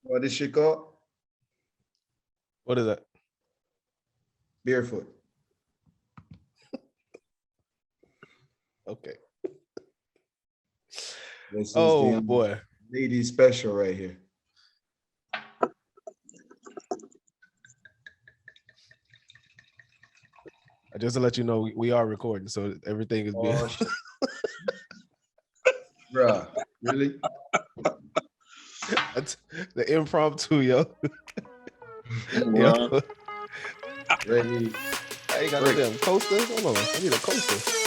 What this shit called? What is that? Barefoot. Okay. This is Oh boy. lady special right here. Just to let you know, we are recording, so everything is being. Oh shit. Bruh, really? That's the impromptu, yo. Wow. Yo. Ready? I ain't got no damn coaster. Hold on, I need a coaster.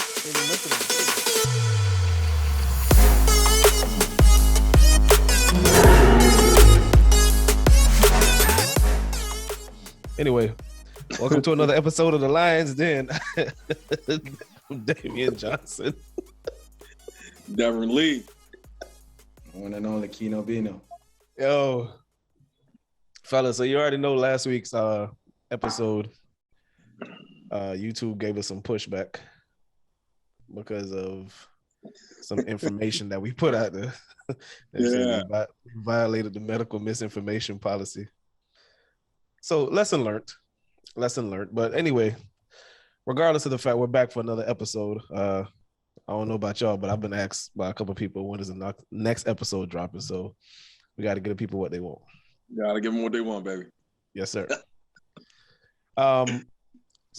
Anyway, welcome to another episode of the Lions Den. Damian Johnson. Devin Lee. One and only Kino Bino. Yo, fellas, so you already know last week's episode, YouTube gave us some pushback because of some information that we put out there. Yeah. We violated the medical misinformation policy. So lesson learned. But anyway, regardless of the fact, we're back for another episode. I don't know about y'all, but I've been asked by a couple of people when is the next episode dropping. So we got to give the people what they want. Gotta give them what they want, baby. Yes, sir. So I'm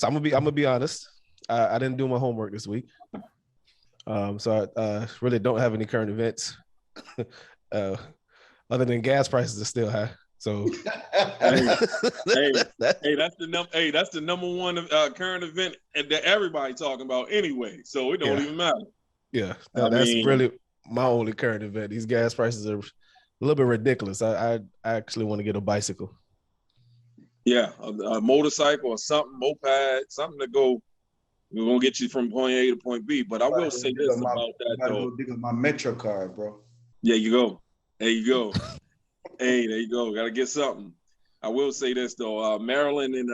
gonna be honest. I didn't do my homework this week. So I really don't have any current events. Other than gas prices are still high. So hey, that's the number one current event that everybody talking about anyway. So it don't even matter. Yeah, that's really my only current event. These gas prices are a little bit ridiculous. I actually want to get a bicycle. Yeah, a motorcycle or something, moped, something to go. We're gonna get you from point A to point B. But I will say this about that though. Go dig up my Metro card, bro. Yeah, you go. There you go. Hey, there you go. Got to get something. I will say this though. Maryland and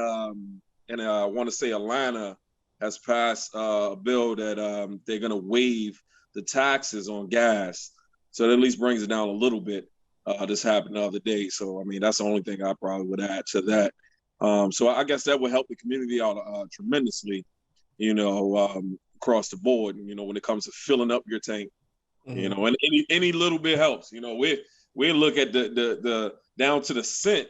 I want to say Atlanta has passed a bill that they're gonna waive the taxes on gas, so that at least brings it down a little bit. This happened the other day, so I mean that's the only thing I probably would add to that. So I guess that would help the community out tremendously, across the board. When it comes to filling up your tank, and any little bit helps. We look at the down to the cent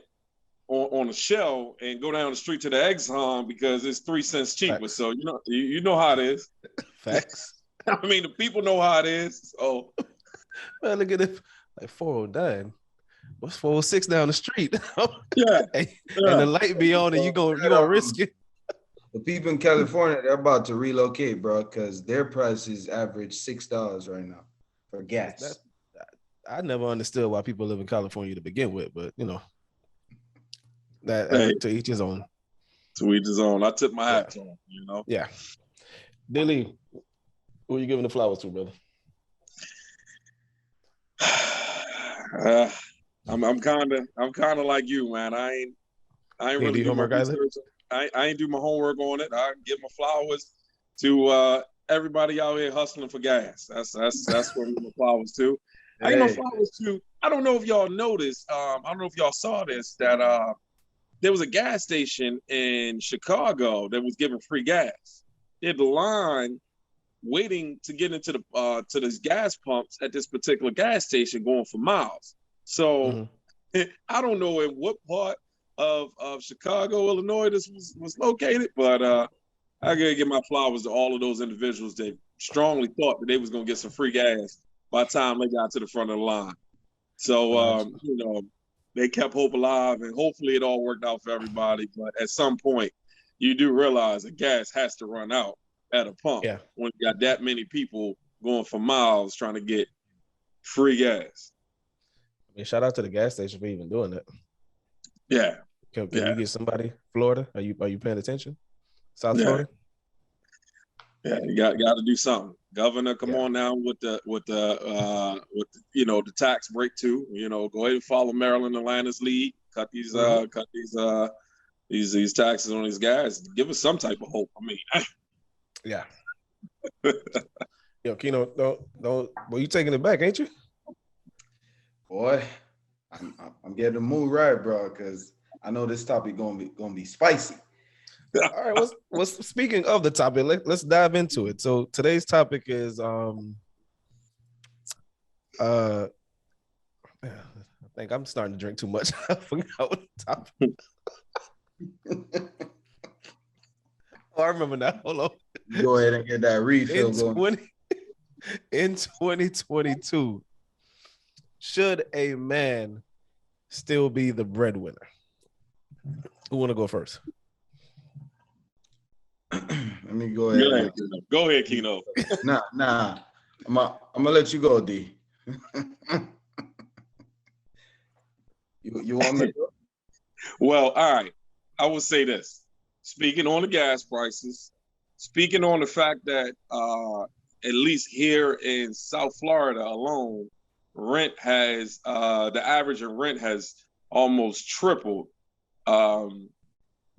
on the shell and go down the street to the Exxon because it's 3 cents cheaper. Facts. So you know how it is. Facts. I mean the people know how it is. So man, look at it, like 409. What's 406 down the street? Yeah. And the light be on, and you gonna risk it. The people in California, they're about to relocate, bro, because their prices average $6 right now for gas. I never understood why people live in California to begin with, but that to each his own. To each his own. I took my hat on, Yeah. Dilly, who are you giving the flowers to, brother? I'm kind of like you, man. I ain't really do my research. I ain't do my homework on it. I give my flowers to everybody out here hustling for gas. That's what I'm giving my flowers to. I give my flowers to. I don't know if y'all noticed. I don't know if y'all saw this. That there was a gas station in Chicago that was giving free gas. They had the line waiting to get into the to these gas pumps at this particular gas station, going for miles. So I don't know in what part of Chicago, Illinois, this was located, but I gotta give my flowers to all of those individuals that strongly thought that they was gonna get some free gas by the time they got to the front of the line. So they kept hope alive, and hopefully it all worked out for everybody. But at some point, you do realize that gas has to run out at a pump when you got that many people going for miles trying to get free gas. I mean, shout out to the gas station for even doing that. Yeah. Can you get somebody? Florida? Are you paying attention? South Florida? Yeah, you got to do something. Governor, come on now with the tax break too. Go ahead and follow Maryland, Atlanta's lead. Cut these taxes on these guys. Give us some type of hope. I mean, yeah. Kino, don't. Well, you taking it back, ain't you? Boy, I I'm getting the mood right, bro, because I know this topic gonna be spicy. All right. Well, speaking of the topic, let's dive into it. So today's topic is I think I'm starting to drink too much. I forgot what the topic. Oh, I remember now. Hold on. Go ahead and get that refill going. In 2022, should a man still be the breadwinner? Who want to go first? Let me go ahead. Go ahead, Keno. Nah. I'm gonna let you go, D. you want me to go? Well, all right. I will say this. Speaking on the gas prices, speaking on the fact that at least here in South Florida alone, rent has the average of rent has almost tripled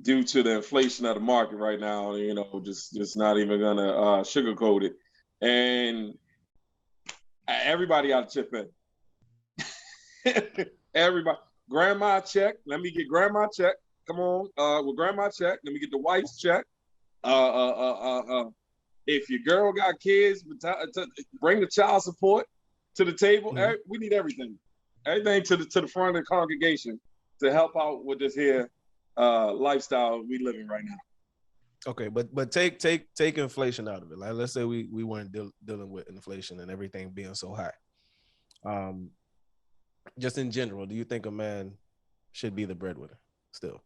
due to the inflation of the market right now. You know, just not even gonna sugarcoat it, and everybody got to chip in. Everybody, grandma check. Let me get grandma check. Come on, with grandma check. Let me get the wife's check. If your girl got kids, bring the child support to the table. Mm-hmm. We need everything to the front of the congregation to help out with this here lifestyle we living right now. Okay, but take inflation out of it. Like, let's say we weren't dealing with inflation and everything being so high. Just in general, do you think a man should be the breadwinner still?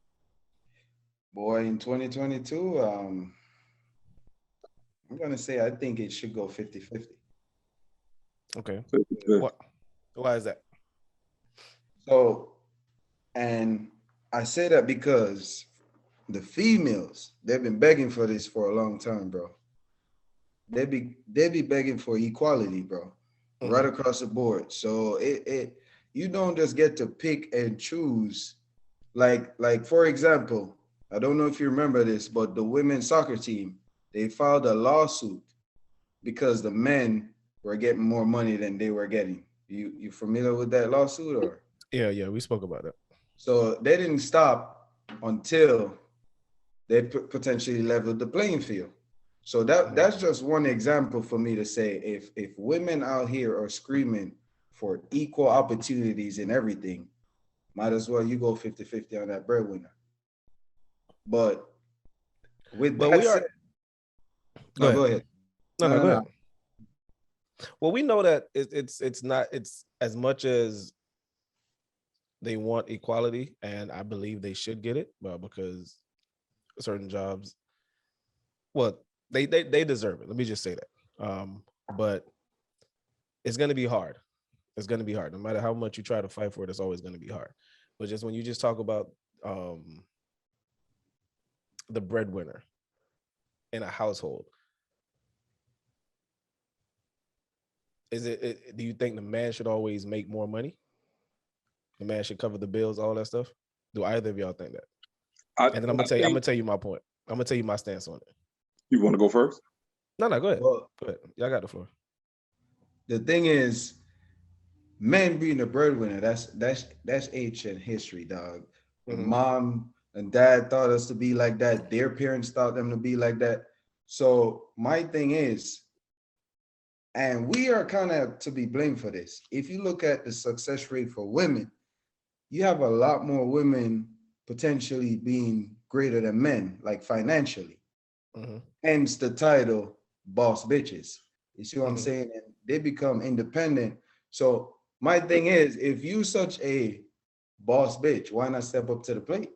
Boy, in 2022, I'm gonna say I think it should go 50-50. Okay. Why is that? So, and I say that because the females, they've been begging for this for a long time, bro. They be begging for equality, bro, right across the board. So you don't just get to pick and choose. Like for example, I don't know if you remember this, but the women's soccer team, they filed a lawsuit because the men were getting more money than they were getting. You familiar with that lawsuit or? Yeah, we spoke about it. So they didn't stop until they potentially leveled the playing field. So that's just one example for me to say, if women out here are screaming for equal opportunities in everything, might as well you go 50-50 on that breadwinner. But with that we said, go ahead. No, go ahead. Well, we know that it's not as much as they want equality, and I believe they should get it, well, because certain jobs, well, they deserve it. Let me just say that. But it's going to be hard. It's going to be hard. No matter how much you try to fight for it, it's always going to be hard. But just when you just talk about the breadwinner in a household, do you think the man should always make more money? The man should cover the bills, all that stuff? Do either of y'all think that? And then I'm gonna tell you my point. I'm gonna tell you my stance on it. You want to go first? No, go ahead. Well, go ahead. Y'all got the floor. The thing is, men being a breadwinner, that's ancient history, dog. Mom and dad thought us to be like that. Their parents thought them to be like that. So my thing is, and we are kind of to be blamed for this. If you look at the success rate for women, you have a lot more women potentially being greater than men, like financially. Hence the title, boss bitches. You see what I'm saying? And they become independent. So my thing is, if you such a boss bitch, why not step up to the plate?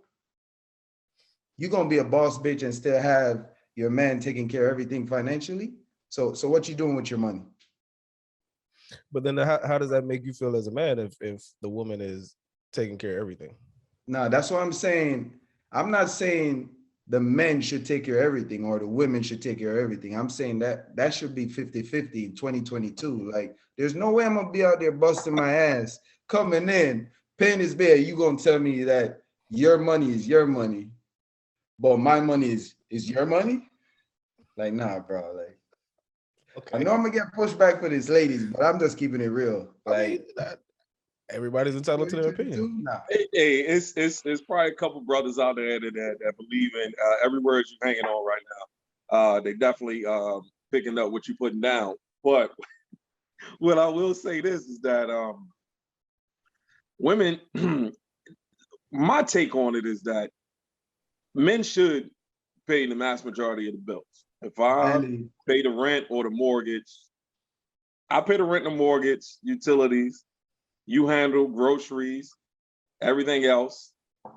You're gonna be a boss bitch and still have your man taking care of everything financially. So what you doing with your money? But then how does that make you feel as a man if the woman is taking care of everything? No, that's what I'm saying. I'm not saying the men should take care of everything or the women should take care of everything. I'm saying that should be 50-50 in 2022. Like, there's no way I'm gonna be out there busting my ass, coming in, paying this bill. You gonna tell me that your money is your money, but my money is your money? Like, nah, bro. Like, okay. I know I'm gonna get pushed back for this, ladies, but I'm just keeping it real. Like, Everybody's entitled to their opinion. Nah. Hey, it's probably a couple brothers out there that believe in every word you're hanging on right now. They definitely picking up what you're putting down. But what I will say this is that women, my take on it is that men should pay the mass majority of the bills. If I pay the rent or the mortgage, I pay the rent and the mortgage, utilities, you handle groceries, everything else.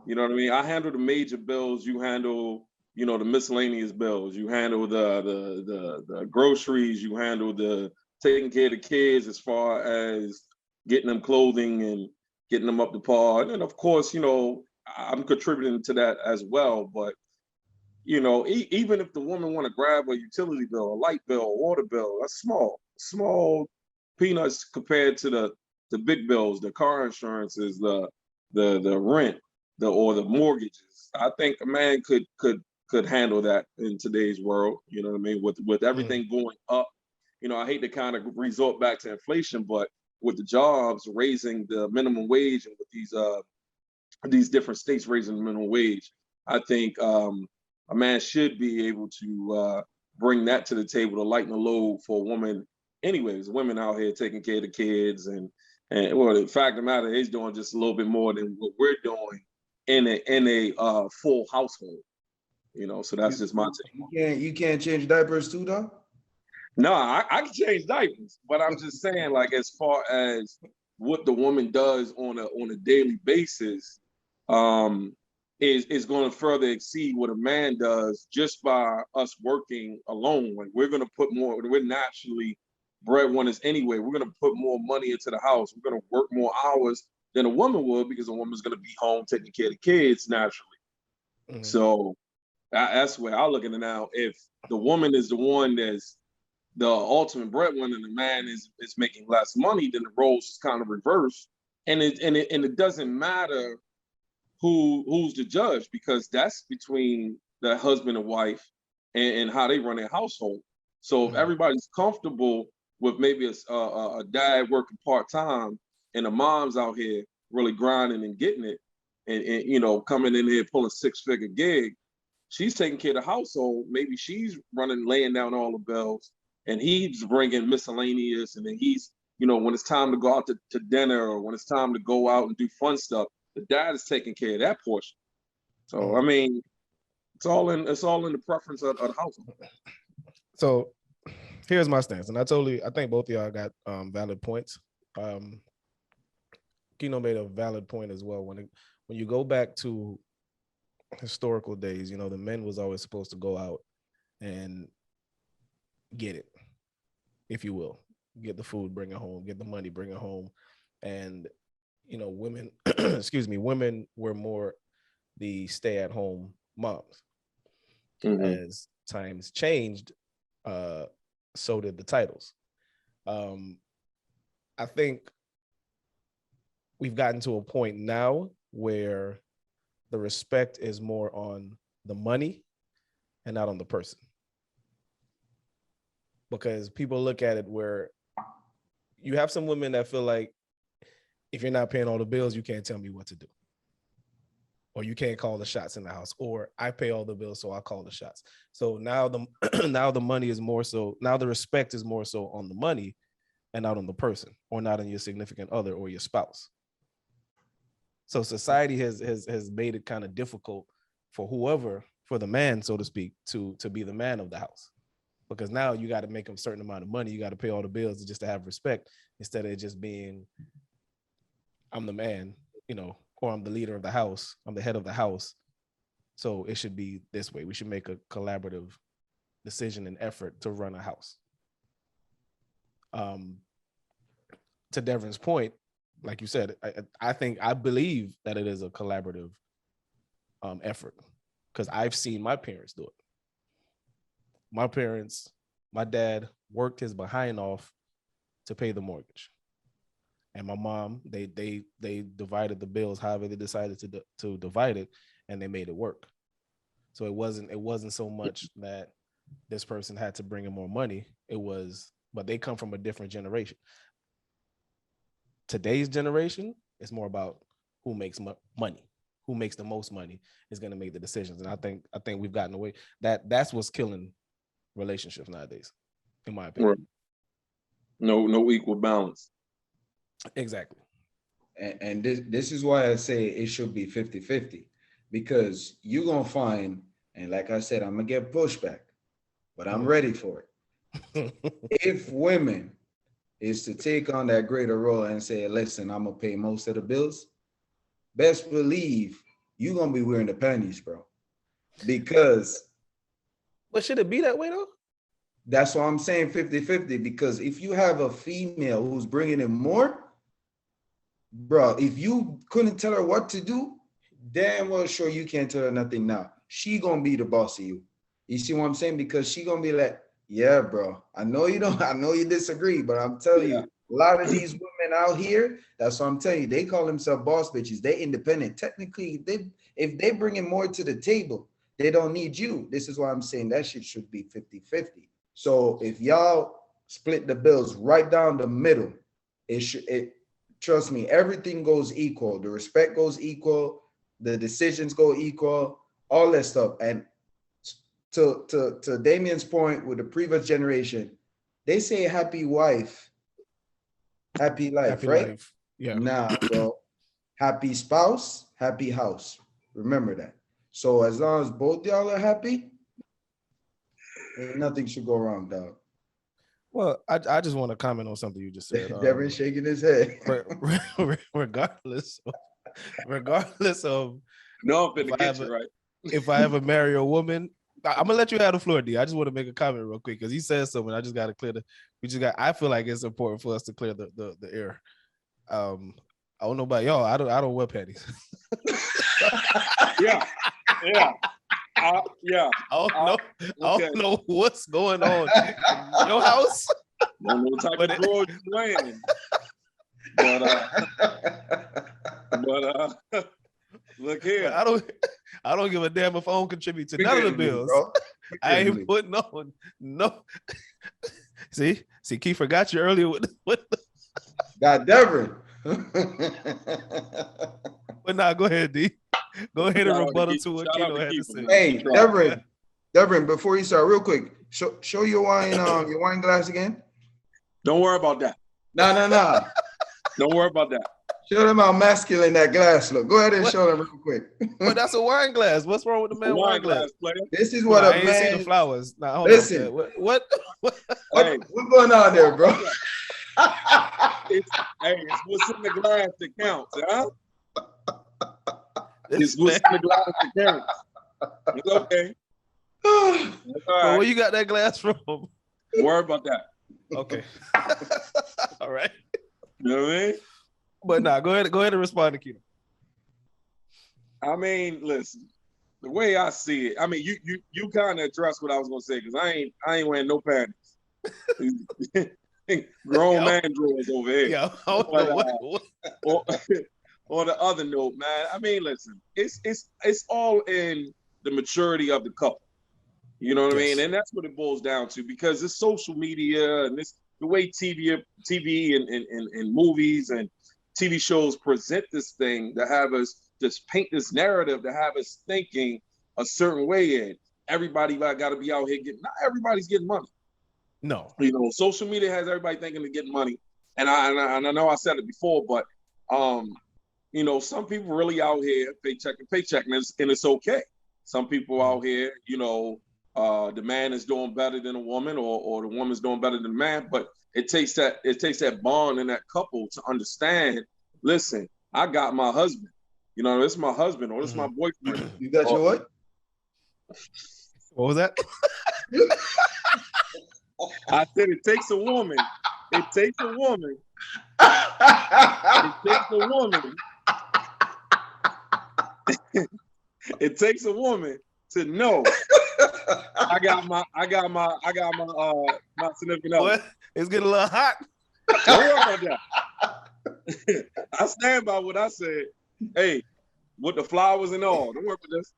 You know what I mean? I handle the major bills, you handle, the miscellaneous bills, you handle the groceries, you handle the taking care of the kids as far as getting them clothing and getting them up to par. And then of course, I'm contributing to that as well. But even if the woman want to grab a utility bill, a light bill, a water bill, that's small peanuts compared to the big bills, the car insurances, the rent, or the mortgages. I think a man could handle that in today's world. You know what I mean? With everything going up, I hate to kind of resort back to inflation, but with the jobs raising the minimum wage and with these different states raising the minimum wage, I think a man should be able to bring that to the table to lighten the load for a woman. Anyways, women out here taking care of the kids and well, the fact of the matter is doing just a little bit more than what we're doing in a full household. So that's just my take. You can't change diapers too, though? No, I can change diapers, but I'm just saying, like, as far as what the woman does on a daily basis, is going to further exceed what a man does just by us working alone. Like, we're going to put more. We're naturally breadwinners anyway. We're going to put more money into the house. We're going to work more hours than a woman would because a woman's going to be home taking care of the kids naturally. Mm-hmm. So that's where I look at it now. If the woman is the one that's the ultimate breadwinner and the man is making less money, then the roles is kind of reversed. And it doesn't matter who's the judge, because that's between the husband and wife and how they run their household. So if everybody's comfortable with maybe a dad working part-time and the mom's out here really grinding and getting it and coming in here pulling 6-figure gig, she's taking care of the household. Maybe she's laying down all the bills and he's bringing miscellaneous, and then he's, when it's time to go out to dinner or when it's time to go out and do fun stuff, the dad is taking care of that portion. So I mean, it's all in the preference of the household. So here's my stance, and I think both of y'all got valid points. Kino made a valid point as well. When you go back to historical days, the men was always supposed to go out and get it, if you will, get the food, bring it home, get the money, bring it home. And women women were more the stay-at-home moms. Mm-hmm. As times changed, so did the titles. I think we've gotten to a point now where the respect is more on the money and not on the person. Because people look at it where you have some women that feel like, if you're not paying all the bills, you can't tell me what to do. Or you can't call the shots in the house. Or I pay all the bills, so I'll call the shots. So now the money is more so, now the respect is more so on the money and not on the person, or not on your significant other or your spouse. So society has made it kind of difficult for the man, so to speak, to be the man of the house. Because now you got to make a certain amount of money. You got to pay all the bills just to have respect, instead of it just being, I'm the man, or I'm the leader of the house. I'm the head of the house. So it should be this way. We should make a collaborative decision and effort to run a house. To Devrin's point, like you said, I believe that it is a collaborative effort, because I've seen my parents do it. My dad worked his behind off to pay the mortgage. And my mom, they divided the bills however they decided to divide it, and they made it work. So it wasn't so much that this person had to bring in more money. But they come from a different generation. today's generation, it's more about who makes money, who makes the most money is going to make the decisions. And I think we've gotten away. That's what's killing relationships nowadays, in my opinion. Right. No equal balance. Exactly. And this is why I say it should be 50-50, because you're going to find, and like I said, I'm going to get pushback, but I'm ready for it. If women is to take on that greater role and say, listen, I'm going to pay most of the bills, best believe you're going to be wearing the panties, bro. Because. But should it be that way, though? That's why I'm saying 50-50, because if you have a female who's bringing in more, bro, if you couldn't tell her what to do, damn well sure you can't tell her nothing now. She gonna be the boss of you. You see what I'm saying? Because she gonna be like, yeah, bro, I know you disagree, but I'm telling you, a lot of these women out here, that's what I'm telling you, they call themselves boss bitches. They independent. Technically, if they bring in more to the table, they don't need you. This is why I'm saying that shit should be 50-50. So if y'all split the bills right down the middle, trust me, everything goes equal. The respect goes equal. The decisions go equal. All that stuff. And to Damien's point with the previous generation, they say happy wife, happy life, happy right? Life. Yeah. Nah, bro. Happy spouse, happy house. Remember that. So as long as both y'all are happy, nothing should go wrong, dog. Well, I just want to comment on something you just said. Devin shaking his head. regardless of no, I'm in the kitchen, right? If I ever marry a woman, I'm gonna let you have the floor, D. I just want to make a comment real quick because he said something. I just got to clear I feel like it's important for us to clear the air. I don't know about y'all. I don't wear panties. Yeah. I don't know what's going on in your house. I don't know what type of drawers you're wearing. But look here. I don't give a damn if I don't contribute to none of the bills. I ain't putting on no. See, Keith forgot you earlier with Got Devin. But nah, go ahead, D. Go ahead and rebuttal to what Keno had to say. Hey, Devin, before you start, real quick, show your wine glass again. Don't worry about that. No. Don't worry about that. Show them how masculine that glass look. Go ahead and show them real quick. But that's a wine glass. What's wrong with the man wine glass? Player. This is what I ain't seen the flowers. Nah, listen. What going on there, bro? It's what's in the glass that counts, huh? It's what's in the glass that counts. It's okay. Where you got that glass from? Don't worry about that. Okay. All right. You know what I mean? But nah, go ahead and respond to Keno. I mean, listen, the way I see it, I mean, you kind of addressed what I was gonna say because I ain't wearing no panties. Grown man drawers over here. Yeah. On the other note, man, I mean, listen, it's all in the maturity of the couple. You know what I mean? And that's what it boils down to because it's social media and the way TV and movies and TV shows present this thing to have us just paint this narrative to have us thinking a certain way. And everybody got to be out here not everybody's getting money. No, you know, social media has everybody thinking they're getting money. And I know I said it before, but you know, some people really out here paycheck, and it's okay. Some people out here, you know, the man is doing better than a woman, or the woman's doing better than the man. But it takes that bond in that couple to understand. Listen, I got my husband. You know, this is my husband, or this is my boyfriend. You got your what? What was that? I said it takes a woman. It takes a woman. It takes a woman to know I got my significant other. What? It's getting a little hot. Don't worry about that. I stand by what I said. Hey, with the flowers and all. Don't worry about this.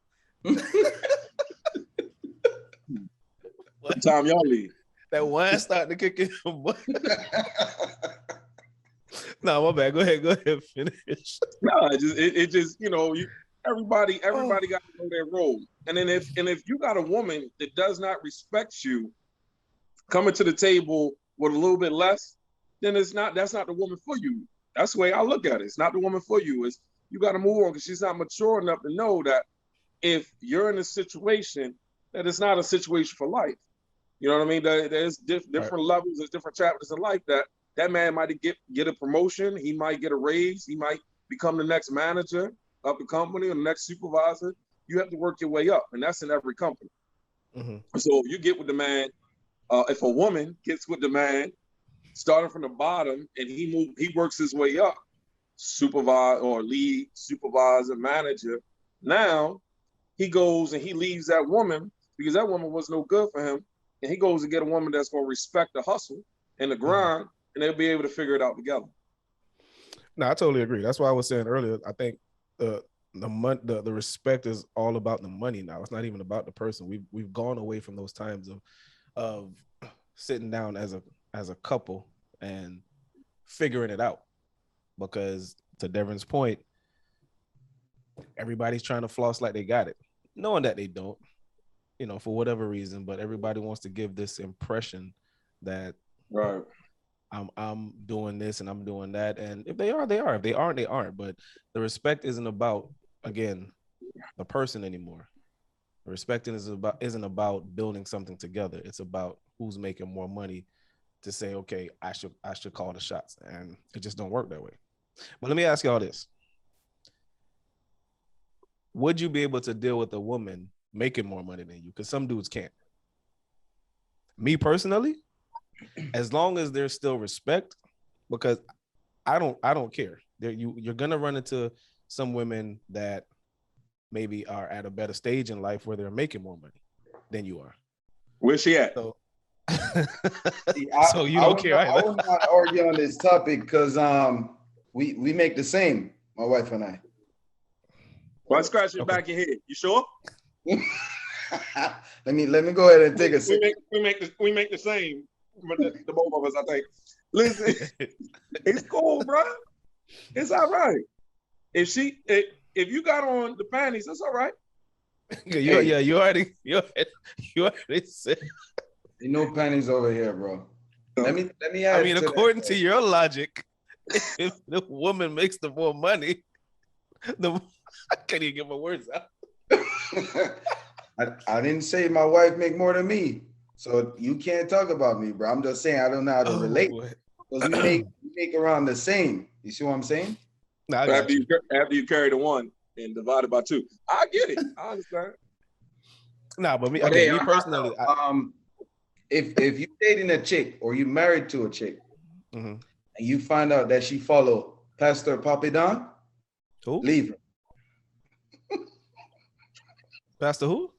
What time y'all leave? That wine starting to kick in. No, No, my bad. Go ahead, finish. No, it just everybody got to know their role. And then if you got a woman that does not respect you coming to the table with a little bit less, then that's not the woman for you. That's the way I look at it. It's not the woman for you. It's you got to move on because she's not mature enough to know that if you're in a situation that it's not a situation for life. You know what I mean? There's different levels, there's different chapters in life that man might get a promotion, he might get a raise, he might become the next manager of the company or the next supervisor. You have to work your way up, and that's in every company. Mm-hmm. So if you get with the man, if a woman gets with the man, starting from the bottom, and he works his way up, supervisor or lead, supervisor, manager. Now he goes and he leaves that woman because that woman was no good for him, and he goes to get a woman that's going to respect the hustle and the grind, and they'll be able to figure it out together. No, I totally agree. That's why I was saying earlier. I think the respect is all about the money now. It's not even about the person. We've gone away from those times of sitting down as a couple and figuring it out. Because to Devon's point, everybody's trying to floss like they got it, knowing that they don't, for whatever reason. But everybody wants to give this impression that right. I'm doing this and I'm doing that. And if they are, they are. If they aren't, they aren't. But the respect isn't about, again, the person anymore. The respect isn't about building something together. It's about who's making more money to say, okay, I should call the shots. And it just don't work that way. But let me ask y'all this. Would you be able to deal with a woman making more money than you? Because some dudes can't. Me personally, as long as there's still respect, because I don't care. You're gonna run into some women that maybe are at a better stage in life where they're making more money than you are. Where's she at? So, so you don't care either. I would not argue on this topic because we make the same, my wife and I. Well, scratch your back of your head. You sure? let me go ahead and take a sip. We make the same. The both of us, I think. Listen, it's cool, bro. It's all right. If you got on the panties, that's all right. You already said. Ain't no panties over here, bro. Let me add. I mean, according to your logic, if the woman makes the more money, I can't even get my words out. I didn't say my wife make more than me, so you can't talk about me, bro. I'm just saying I don't know how to relate. Because we make around the same. You see what I'm saying? No, after you carry the one and divide it by two, I get it. I understand. Me personally, if you're dating a chick or you married to a chick, and you find out that she follow Pastor Papi Don, leave her. Pastor who?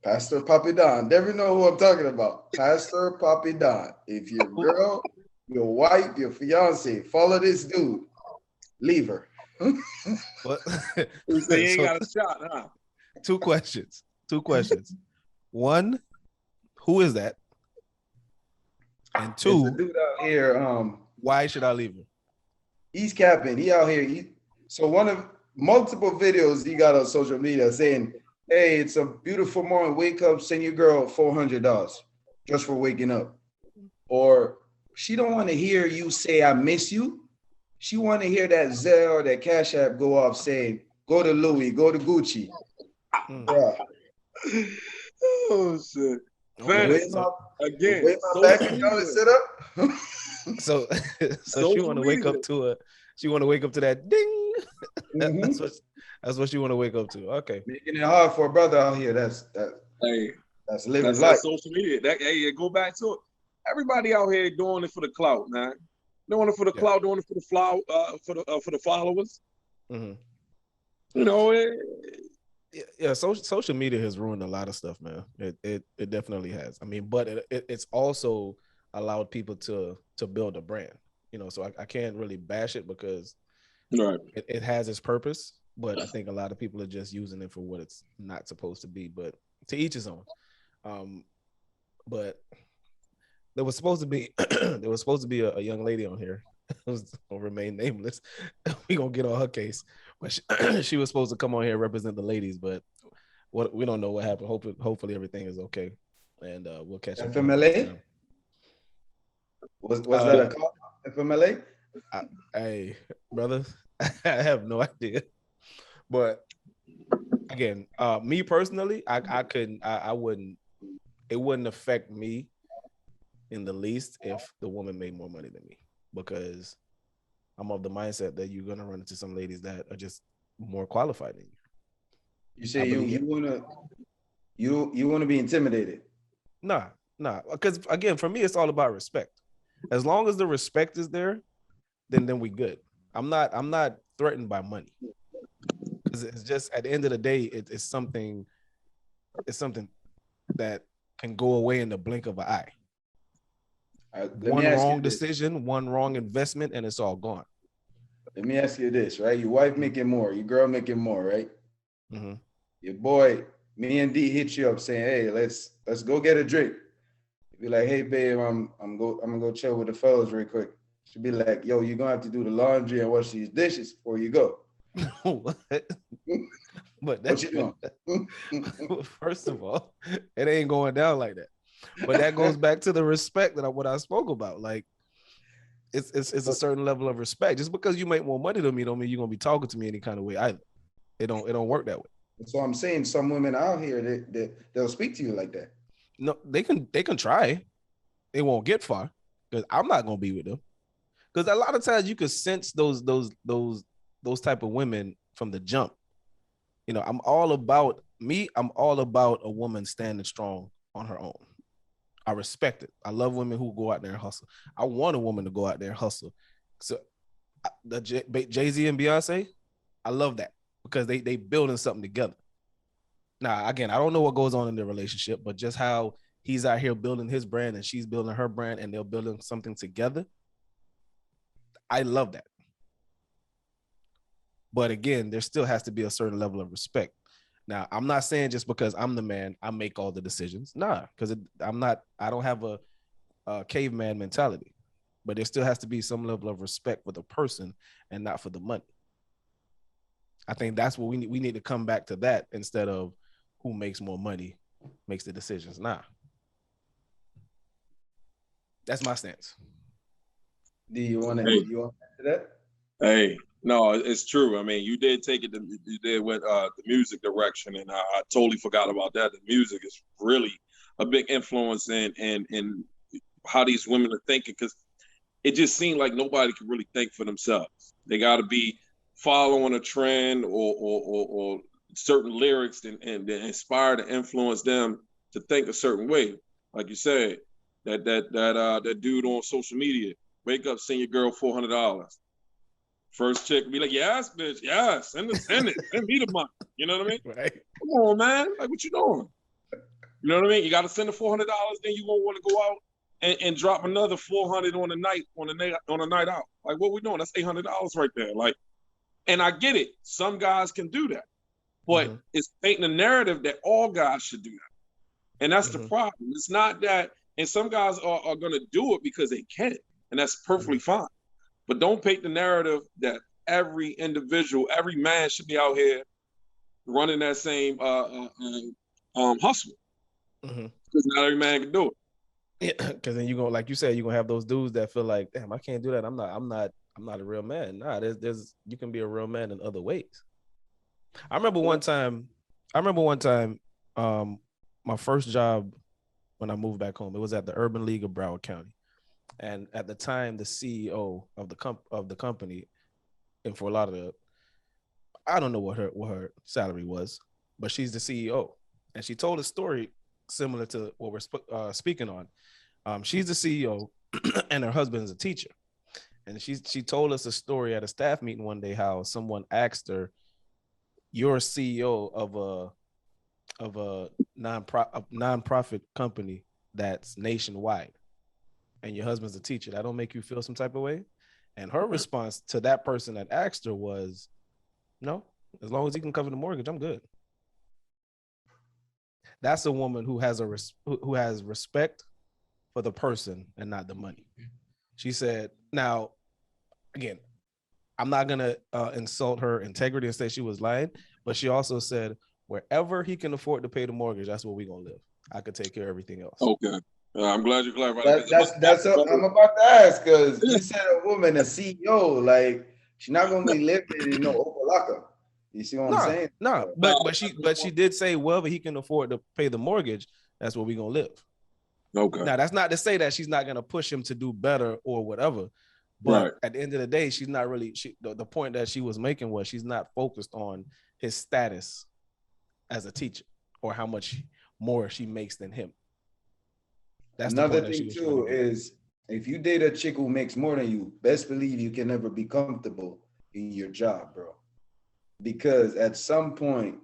Pastor Papi Don. Never know who I'm talking about. Pastor Papi Don. If your girl, your wife, your fiance follow this dude, leave her. What? You ain't got a shot, huh? Two questions. One, who is that? And two, there's a dude out here. Why should I leave her? He's capping. He out here. So one of multiple videos he got on social media saying, hey, it's a beautiful morning. Wake up, send your girl $400 just for waking up. Or she don't want to hear you say, I miss you. She want to hear that Zelle or that Cash App go off saying, go to Louis, go to Gucci. Yeah. Oh, shit. Again, sit up. so she want to wake up to that ding. That's what she want to wake up to. Okay, making it hard for a brother out here. That's living life. Social media. Go back to it. Everybody out here doing it for the clout, man. Doing it for the clout. Doing it for the for the followers. Mm-hmm. You know. Social media has ruined a lot of stuff, man. It definitely has. I mean, but it's also allowed people to build a brand. So I can't really bash it because it has its purpose. But I think a lot of people are just using it for what it's not supposed to be. But to each his own. But there was supposed to be a young lady on here, will remain nameless. We gonna get on her case, but she was supposed to come on here and represent the ladies, but we don't know what happened. Hopefully everything is okay, and we'll catch up. FMLA? Was that a call? FMLA? Hey, brother, I have no idea. But again, me personally, I wouldn't. It wouldn't affect me in the least if the woman made more money than me, because I'm of the mindset that you're gonna run into some ladies that are just more qualified than you. You say you wanna be intimidated? Nah, because again, for me, it's all about respect. As long as the respect is there, then we good. I'm not threatened by money, because it's just at the end of the day, it's something that can go away in the blink of an eye. One wrong decision, one wrong investment, and it's all gone. Let me ask you this, right? Your wife making more, your girl making more, right? Mm-hmm. Your boy, me and D hit you up saying, "Hey, let's go get a drink." Be like, "Hey, babe, I'm gonna go chill with the fellas real quick." She'll be like, "Yo, you're gonna have to do the laundry and wash these dishes before you go." But that's what you doing? First of all, it ain't going down like that. But that goes back to the respect what I spoke about. Like, it's a certain level of respect. Just because you make more money than me don't mean you're gonna be talking to me any kind of way either. It don't work that way. So I'm saying some women out here they'll speak to you like that. No, they can try. They won't get far, because I'm not gonna be with them. Because a lot of times you could sense those type of women from the jump. You know, I'm all about a woman standing strong on her own. I respect it. I love women who go out there and hustle. I want a woman to go out there and hustle. So the Jay-Z and Beyonce, I love that, because they building something together. Now, again, I don't know what goes on in their relationship, but just how he's out here building his brand and she's building her brand and they're building something together, I love that. But again, there still has to be a certain level of respect. Now, I'm not saying just because I'm the man, I make all the decisions. Nah, because I don't have a caveman mentality. But there still has to be some level of respect for the person and not for the money. I think that's what we need to come back to, that instead of who makes more money makes the decisions. Nah. That's my stance. Do you want to add to that? Hey, no, it's true. I mean, you did take it. You did with the music direction, and I totally forgot about that. The music is really a big influence in how these women are thinking, because it just seemed like nobody can really think for themselves. They got to be following a trend or certain lyrics and inspire to influence them to think a certain way. Like you said, that dude on social media, wake up, send your girl $400. First chick be like, "Yes, bitch, yes, send it, send me the money." You know what I mean? Right. Come on, man. Like, what you doing? You know what I mean? You got to send the $400, then you won't want to go out and drop another $400 on a night out. Like, what we doing? That's $800 right there. Like, and I get it. Some guys can do that, but it's painting a narrative that all guys should do that, and that's the problem. It's not that, and some guys are going to do it because they can, and that's perfectly fine. But don't paint the narrative that every individual, every man should be out here running that same hustle. Because not every man can do it. Yeah, because then you're gonna, like you said, you're gonna have those dudes that feel like, damn, I can't do that. I'm not a real man. Nah, there's you can be a real man in other ways. I remember one time, my first job when I moved back home, it was at the Urban League of Broward County. And at the time, the CEO of the company in Fort Lauderdale, I don't know what her salary was, but she's the CEO, and she told a story similar to what we're speaking on. She's the CEO, and her husband is a teacher, and she told us a story at a staff meeting one day how someone asked her, "You're a CEO of a nonprofit company that's nationwide, and your husband's a teacher. That don't make you feel some type of way?" And her response to that person that asked her was, "No, as long as he can cover the mortgage, I'm good." That's a woman who has respect for the person and not the money. She said, now, again, I'm not gonna insult her integrity and say she was lying, but she also said wherever he can afford to pay the mortgage, that's where we're gonna live. I could take care of everything else. Okay. I'm glad you clarified. That's what I'm about to ask, because you said a woman, a CEO, like she's not gonna be living in no Opalaka. You see what I'm saying? No, but she did say wherever he can afford to pay the mortgage, that's where we're gonna live. Okay. Now that's not to say that she's not gonna push him to do better or whatever. But at the end of the day, she's not really. The point that she was making was she's not focused on his status as a teacher or how much more she makes than him. That's another thing too is if you date a chick who makes more than you, best believe you can never be comfortable in your job, bro. Because at some point,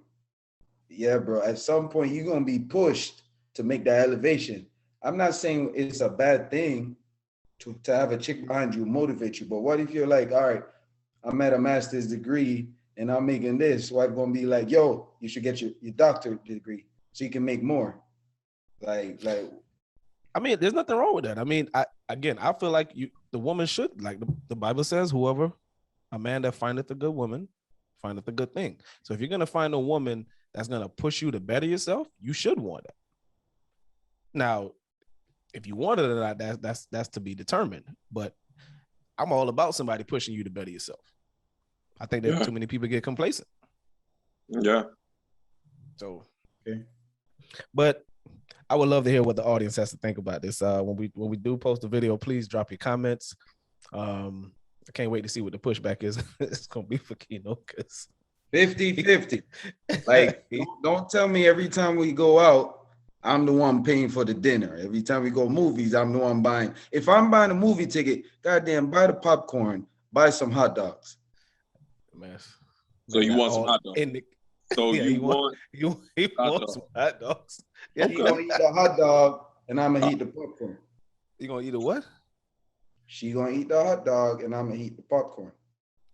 you're gonna be pushed to make that elevation. I'm not saying it's a bad thing to have a chick behind you motivate you, but what if you're like, all right, I'm at a master's degree and I'm making this, so I'm gonna be like, yo, you should get your doctorate degree so you can make more. Like I mean, there's nothing wrong with that. I mean, I feel like the woman should, like the Bible says, whoever, a man that findeth a good woman, findeth a good thing. So if you're gonna find a woman that's gonna push you to better yourself, you should want that. Now, if you want it or not, that's to be determined. But I'm all about somebody pushing you to better yourself. I think that too many people get complacent. Yeah. So, okay. But I would love to hear what the audience has to think about this. When we do post the video, please drop your comments. I can't wait to see what the pushback is. It's gonna be for Keno because 50-50. Like, don't tell me every time we go out, I'm the one paying for the dinner. Every time we go movies, I'm the one buying. If I'm buying a movie ticket, goddamn, buy the popcorn, buy some hot dogs. Man. So you want some hot dogs? So yeah, he wants some hot dogs. Yeah, okay. He gonna eat a hot dog, and I'm gonna eat the popcorn. You gonna eat a what? She gonna eat the hot dog, and I'm gonna eat the popcorn.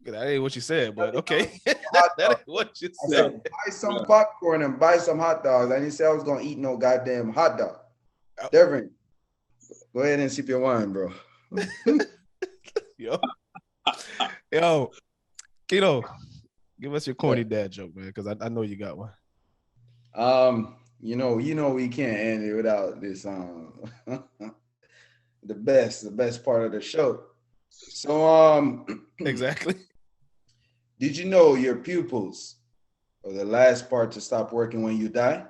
That ain't what you said, but okay. That ain't what you said. I said buy some popcorn and buy some hot dogs. I didn't say I was gonna eat no goddamn hot dog. Devin, go ahead and sip your wine, bro. Yo, Keno, give us your corny dad joke, man, because I know you got one. You know, we can't end it without this. The best part of the show. So, exactly. Did you know your pupils are the last part to stop working when you die?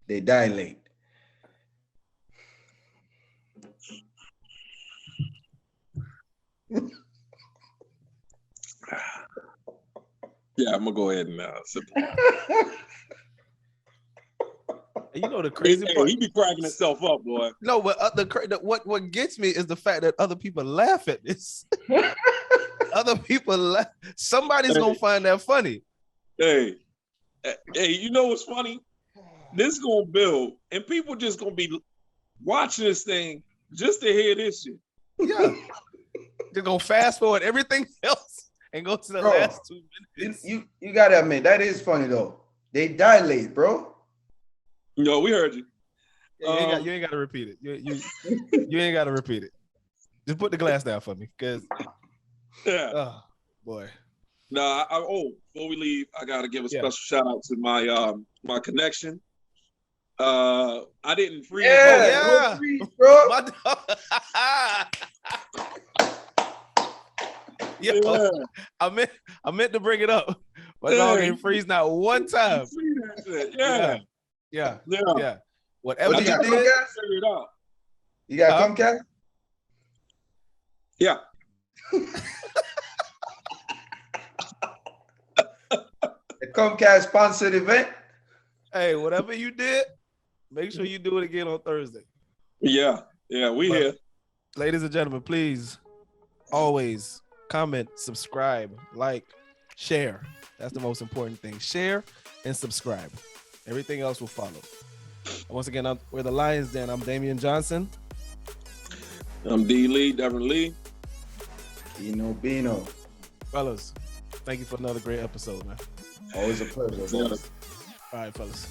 They dilate. Yeah, I'm gonna go ahead and sip. You know the crazy part. He be cracking himself up, boy. No, but what gets me is the fact that other people laugh at this. Other people laugh. Somebody's gonna find that funny. Hey, you know what's funny? This gonna build, and people just gonna be watching this thing just to hear this shit. Yeah, they're gonna fast forward everything else and go to the last 2 minutes. You gotta admit that is funny though. They dilate, bro. No, we heard you. Yeah, you ain't got to repeat it. You ain't got to repeat it. Just put the glass down for me, cause oh boy. Before we leave, I gotta give a special shout out to my my connection. I didn't freeze. Yeah, freeze, bro. Yo, I meant to bring it up, but dog ain't freeze not one time. Yeah. Whatever you did, figure it out. You got Comcast? Yeah. The Comcast sponsored event. Hey, whatever you did, make sure you do it again on Thursday. Yeah, we here. Ladies and gentlemen, please always comment, subscribe, like, share. That's the most important thing. Share and subscribe. Everything else will follow. Once again, we're the Lions Den. I'm Damian Johnson. I'm D. Lee, Devin Lee. Bino. Fellas, thank you for another great episode, man. Always a pleasure. All right, fellas.